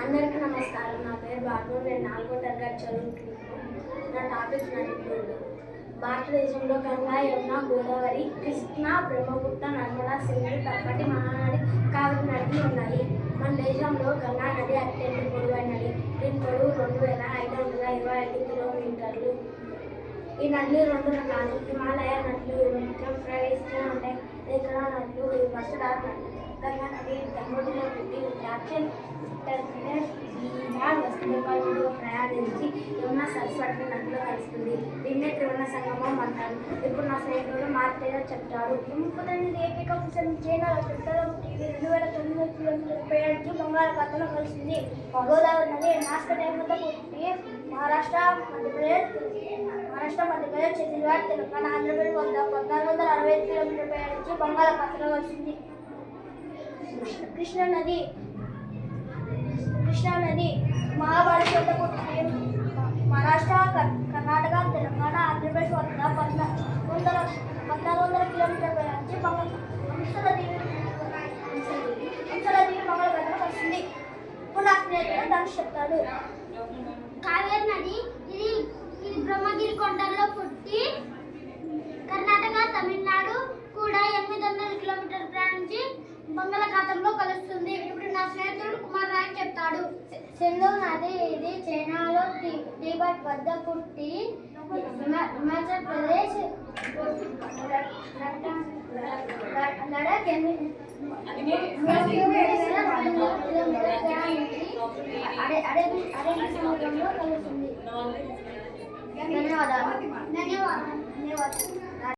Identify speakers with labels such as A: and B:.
A: అందరికీ నమస్కారం. నా పేరు బాబు. నేను 4వ తరగతి చదువుతున్నాను. నా టాపిక్ నదులు. భారతదేశంలో గంగా, యమున, గోదావరి, కృష్ణ, బ్రహ్మపుత్ర, నర్మదా, సింధు, తప్పటి, మహానది, కావేరి నదులు ఉన్నాయి. మన దేశంలో గంగా నది అత్యంత పొడవైన నది. దీని పొడవు 2525 కిలోమీటర్లు. ఈ నదులు 2 రకాలు: హిమాలయ నదులు, నిత్యం ప్రవహిస్తూ ఉంటాయి. ఇక్కడ నదులు వసుధార నది. గంగా నది తమిళనాడులో పుట్టి ఉత్తరాఖండ్, ఉత్తరప్రదేశ్, బీహార్, వెస్ట్ బెంగాల్ నుండి ప్రయాణించి యమున సరస్వతి నదిలో కలుస్తుంది. దీన్నే త్రివేణ సంగమం అంటారు. ఇప్పుడు నా స్నేహితుడు మార్తేజ చెప్తారు. బ్రహ్మపుత్ర ఏకైక చైనా 2009 కిలోమీటర్ల ప్రయాణించి బంగాళాఖాతంలో కలిసింది. గోదావరి నది నాస్కదేవత పుట్టి మహారాష్ట్ర, మధ్యప్రదేశ్, ఛత్తీస్గఢ్, తెలంగాణ, ఆంధ్రప్రదేశ్ వద్ద 1465 కిలోమీటర్ల ప్రయాణించి బంగాళాఖాతంలో కలిసింది. కృష్ణా నది మహాభారత వద్ద పుట్టి మహారాష్ట్ర, కర్ణాటక, తెలంగాణ, ఆంధ్రప్రదేశ్ వద్ద 1400 కిలోమీటర్ల ప్రయాణించి హంసలదేవి బంగాళాఖాతంలో కలిసింది. ఇప్పుడు నా స్నేహితుడు ధనుష్ చెప్తాడు.
B: కావేరి నది ఇది బ్రహ్మగిరి కొండల్లో పుట్టి కర్ణాటక, తమిళనాడు కూడా 800 కిలోమీటర్ల ప్రయాణించి బంగాళాఖాతంలో కలుస్తుంది. ఇప్పుడు నా స్నేహితుడు కుమార్ నాయక్ చెప్తాడు. సింధు నది ఇది చైనాలో టిబెట్ వద్ద పుట్టి హిమాచల్ ప్రదేశ్, లడాక్ 800 అరేబియా సముద్రంలో కలుస్తుంది. ధన్యవాదాలు.